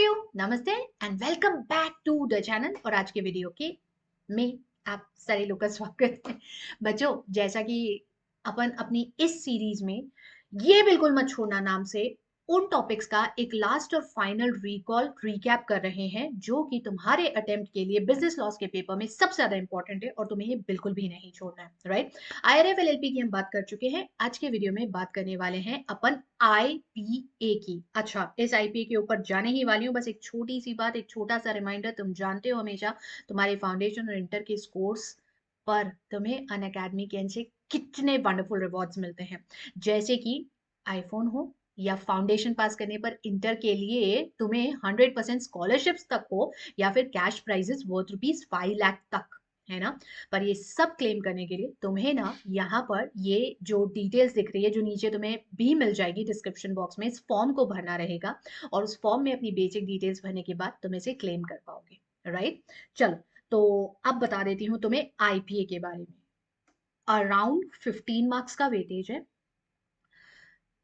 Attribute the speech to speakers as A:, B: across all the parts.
A: You नमस्ते and welcome back to the channel. और आज के वीडियो के में आप सारे लोग का स्वागत है। बच्चों, जैसा कि अपन अपनी इस सीरीज में ये बिल्कुल मत छोड़ना नाम से उन टॉपिक्स का एक लास्ट और फाइनल रिकॉल रिकैप कर रहे हैं जो कि तुम्हारे अटेम्प्ट के लिए बिजनेस लॉस के पेपर में सबसे ज्यादा इंपॉर्टेंट है और तुम्हें ये बिल्कुल भी नहीं छोड़ना है। राइट, IRF LLP की हम बात कर चुके हैं। आज के वीडियो में बात करने वाले हैं अपन IPA की। अच्छा, इस IPA के ऊपर जाने ही वाली हूँ। बस एक छोटी सी बात, एक छोटा सा रिमाइंडर, तुम जानते हो हमेशा तुम्हारे फाउंडेशन और इंटर के स्कोर्स पर तुम्हें अनअकैडमी के एंड से कितने वंडरफुल रिवॉर्ड्स मिलते हैं, जैसे कि आईफोन हो या फाउंडेशन पास करने पर इंटर के लिए तुम्हें 100% स्कॉलरशिप्स तक हो या फिर कैश प्राइजेस वर्थ ₹5 लाख तक, है ना। पर ये सब क्लेम करने के लिए तुम्हें ना यहाँ पर ये जो डिटेल्स दिख रही है, जो नीचे तुम्हें भी मिल जाएगी डिस्क्रिप्शन बॉक्स में, इस फॉर्म को भरना रहेगा और उस फॉर्म में अपनी बेसिक डिटेल्स भरने के बाद तुम इसे क्लेम कर पाओगे। राइट, चलो तो अब बता देती हूँ तुम्हें IPA के बारे में। अराउंड 15 मार्क्स का वेटेज है।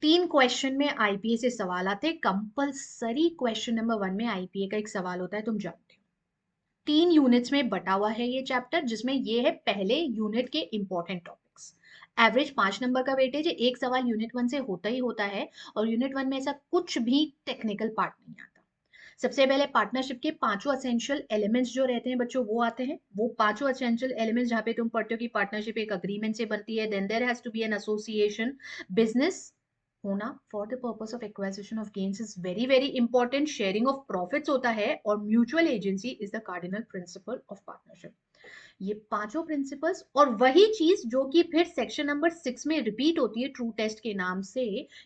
A: 3 क्वेश्चन में IPA से सवाल आते हैं। कंपल्सरी क्वेश्चन नंबर 1 में IPA का एक सवाल होता है, तुम जानते हो। 3 यूनिट्स में बटा हुआ है ये चैप्टर, जिसमें ये है पहले यूनिट के इंपॉर्टेंट टॉपिक्स। एवरेज 5 नंबर का वेटेज है। एक सवाल यूनिट 1 से होता ही होता है और यूनिट 1 में ऐसा कुछ भी टेक्निकल पार्ट नहीं आता। सबसे पहले पार्टनरशिप के पांचों असेंशियल एलिमेंट्स जो रहते हैं बच्चों, वो आते हैं। वो पांचों असेंशियल एलिमेंट्स जहां पे तुम पढ़ते हो कि पार्टनरशिप एक अग्रीमेंट से बनती है, then there has to be an association, business होना for the purpose of acquisition of gains is very very important, sharing of profits होता है और mutual agency is the cardinal principle of partnership. ये पांचों principles और वही चीज जो कि फिर सेक्शन नंबर 6 में रिपीट होती है ट्रू टेस्ट के नाम से,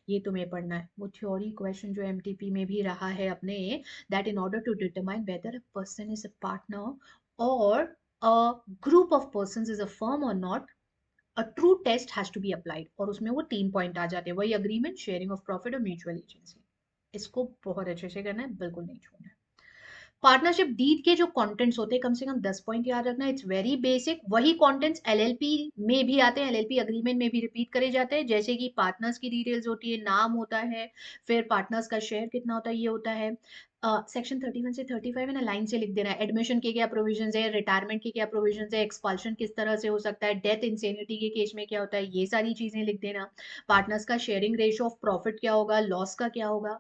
A: ये तुम्हें पढ़ना है। वो थ्योरी क्वेश्चन जो MTP में भी रहा है अपने, that in order to determine whether a person is a partner और a group of persons is a firm और not, a true test has to be applied. और उसमें वो 3 पॉइंट आ जाते हैं, वही अग्रीमेंट, शेयरिंग ऑफ प्रॉफिट और म्यूचुअल एजेंसी। इसको बहुत अच्छे से करना है, बिल्कुल नहीं छोड़ना है। पार्टनरशिप डीड के जो कंटेंट्स होते हैं कम से कम 10 पॉइंट याद रखना। It's very basic. वही कंटेंट्स LLP में भी आते हैं, LLP अग्रीमेंट में भी रिपीट करे जाते हैं, जैसे कि पार्टनर्स की डिटेल्स होती है, नाम होता है, फिर पार्टनर्स का शेयर कितना होता है, ये होता है। सेक्शन 31 से 35 है ना, लाइन से लिख देना है। एडमिशन के क्या प्रोविजंस है, रिटायरमेंट के क्या प्रोविजंस है, एक्सपल्शन किस तरह से हो सकता है, डेथ इंसेनिटी के केस में क्या होता है, ये सारी चीजें लिख देना। पार्टनर्स का शेयरिंग रेशियो ऑफ प्रॉफिट क्या होगा, लॉस का क्या होगा,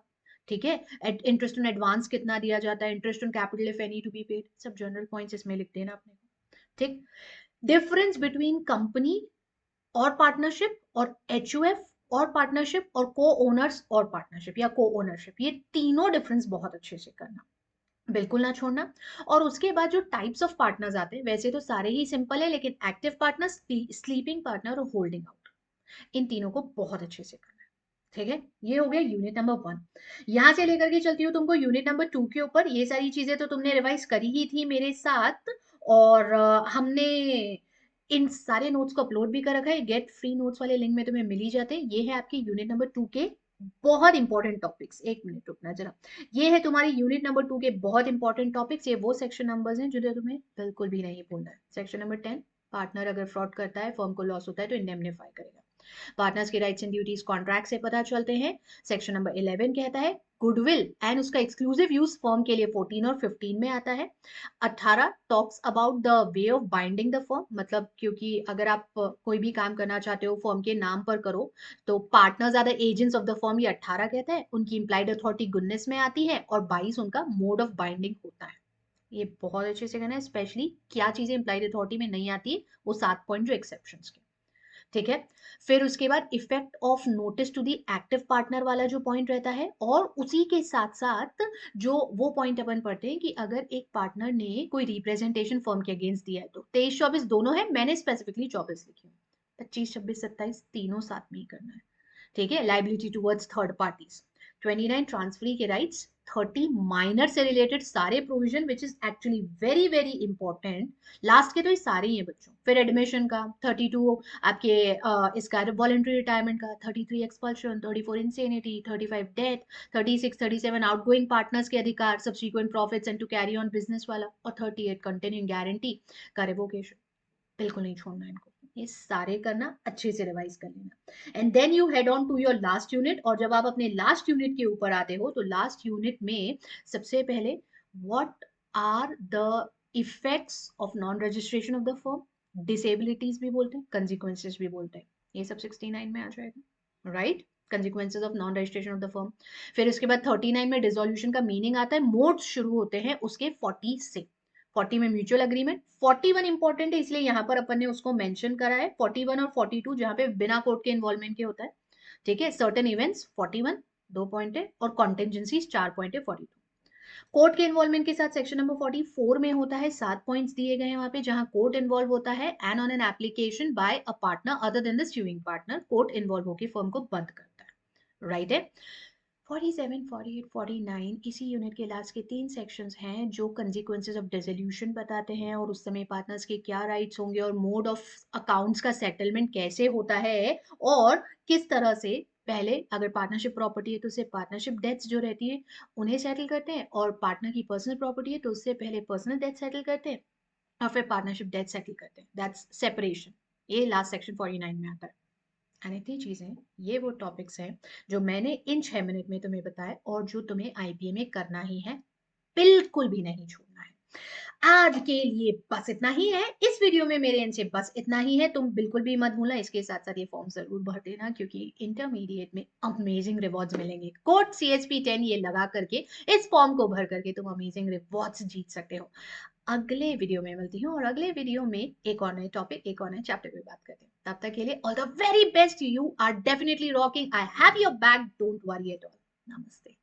A: ठीक है। इंटरेस्ट ऑन एडवांस कितना दिया जाता है, interest on capital if any to be paid, सब जनरल पॉइंट्स इसमें लिख देना अपने को, ठीक। डिफरेंस बिटवीन कंपनी और पार्टनरशिप और HUF और पार्टनरशिप और को ओनर्स और पार्टनरशिप या को ओनरशिप, ये तीनों डिफरेंस बहुत अच्छे से करना, बिल्कुल ना छोड़ना। और उसके बाद जो टाइप्स ऑफ पार्टनर्स आते हैं, वैसे तो सारे ही सिंपल है, लेकिन एक्टिव पार्टनर, स्लीपिंग पार्टनर और होल्डिंग आउट, इन तीनों को बहुत अच्छे से करना है। ठीक है, ये हो गया यूनिट नंबर 1। यहां से लेकर के चलती हूँ तुमको यूनिट नंबर 2 के ऊपर। ये सारी चीजें तो तुमने रिवाइज करी ही थी मेरे साथ और हमने इन सारे नोट्स को अपलोड भी कर रखा है। गेट फ्री नोट्स वाले लिंक में तुम्हें मिल ही जाते हैं। ये है आपकी यूनिट नंबर 2 के बहुत इंपॉर्टेंट टॉपिक्स। एक मिनट रुकना जरा, ये है तुम्हारी यूनिट नंबर 2 के बहुत इंपॉर्टेंट टॉपिक्स। ये वो सेक्शन नंबर्स हैं जिन्हें तुम्हें बिल्कुल भी नहीं भूलना है। सेक्शन नंबर 10, पार्टनर अगर फ्रॉड करता है, फर्म को लॉस होता है तो इंडेमनीफाई करेगा। पार्टनर्स के राइट्स एंड ड्यूटीज कॉन्ट्रैक्ट से पता चलते हैं। सेक्शन नंबर 11 कहता है गुडविल एंड उसका एक्सक्लूसिव यूज फर्म के लिए 14 और 15 में आता है। 18 talks about the way of binding the firm, मतलब क्योंकि अगर आप कोई भी काम करना चाहते हो फर्म के नाम पर करो तो partners are the agents of the firm, ये 18 कहता है। उनकी इंप्लाइड अथॉरिटी गुडनेस में आती है और 22 उनका मोड ऑफ बाइंडिंग होता है। ये बहुत अच्छे से करना है, स्पेशली क्या चीजें इंप्लाइड अथॉरिटी में नहीं आती, वो 7 पॉइंट जो एक्सेप्शन के, ठीक है। फिर उसके बाद effect of notice to the active partner वाला जो पॉइंट रहता है, और उसी के साथ साथ जो वो पॉइंट अपन पढ़ते हैं कि अगर एक पार्टनर ने कोई रिप्रेजेंटेशन फर्म के अगेंस्ट दिया है, तो 23-24 दोनों है, मैंने स्पेसिफिकली 24 लिखी हूँ। 25-26-27 तीनों साथ में ही करना है, ठीक है। Liability towards third parties, 29 transferee के राइट्स, 30 माइनर से रिलेटेड सारे provision which is actually very very important. Last के तो ये सारे ही हैं बच्चों। फिर एडमिशन का 32 आपके इसका वॉलंटरी रिटायरमेंट का, 33 expulsion, 34 insanity, 35 death, 36-37 outgoing partners के अधिकार, subsequent profits and to carry on business वाला, और 38 कंटिन्यूइंग गारंटी का रिवोकेशन। बिल्कुल नहीं छोड़ना इनको। ये सारे करना, अच्छे से रिवाइज कर लेना, and then you head on to your last unit. और जब आप अपने लास्ट यूनिट के ऊपर आते हो तो लास्ट यूनिट में सबसे पहले what are the effects of non registration of the firm, disabilities भी बोलते हैं, कंसिक्वेंसेस भी बोलते हैं, ये सब 69 में आ जाएगा, right? Consequences of non registration of the firm. फिर उसके बाद 39 में डिसोल्यूशन का मीनिंग आता है, मोड्स शुरू होते हैं उसके 40 से। 40 में म्यूचुअल अग्रीमेंट, 41 इंपॉर्टेंट है इसलिए यहाँ पर अपन ने उसको मेंशन करा है, 41 और 42 जहाँ पे बिना कोर्ट के इन्वॉल्वमेंट के होता है, ठीक है। सर्टेन इवेंट्स 41 2 पॉइंट है, और कॉन्टेंजेंसीज 4 पॉइंट है 42। कोर्ट के इन्वॉल्वमेंट के साथ सेक्शन नंबर 44 में होता है 7 पॉइंट्स दिए गए हैं वहां पे, जहां कोर्ट इन्वॉल्व होता है and on an application by a partner other than the suing partner, court involve होकर फर्म को बंद करता है, राइट है। 47, 48, 49 इसी यूनिट के लास्ट के 3 सेक्शंस हैं जो कंसिक्वेंसेज ऑफ डिसोल्यूशन बताते हैं, और उस समय पार्टनर्स के क्या राइट्स होंगे, और मोड ऑफ अकाउंट्स का सेटलमेंट कैसे होता है, और किस तरह से पहले अगर पार्टनरशिप प्रॉपर्टी है तो उससे पार्टनरशिप डेट्स जो रहती है उन्हें सेटल करते हैं, और पार्टनर की पर्सनल प्रॉपर्टी है तो उससे पहले पर्सनल डेट सेटल करते हैं, और फिर पार्टनरशिप डेट सेटल करते हैं, दैट्स सेपरेशन। ये लास्ट सेक्शन 49 में आता है। एंड इतनी चीजें, ये वो टॉपिक्स हैं जो मैंने इन 6 मिनट में तुम्हें बताया, और जो तुम्हें आईबीए में करना ही है, बिल्कुल भी नहीं छोड़ना है। आज के लिए बस इतना ही है, इस वीडियो में मेरे एंड से बस इतना ही है। तुम बिल्कुल भी मत भूलना, इसके साथ साथ ये फॉर्म जरूर भर देना, क्योंकि इंटरमीडिएट में अमेजिंग रिवॉर्ड्स मिलेंगे। कोड CSP 10 ये लगा करके, इस फॉर्म को भर करके तुम अमेजिंग रिवॉर्ड्स जीत सकते हो। अगले वीडियो में मिलती हूँ, और अगले वीडियो में एक और नए टॉपिक, एक और नए चैप्टर पे बात करते हैं। तब तक के लिए all the very best, you are definitely rocking, I have your back, don't worry at all. नमस्ते।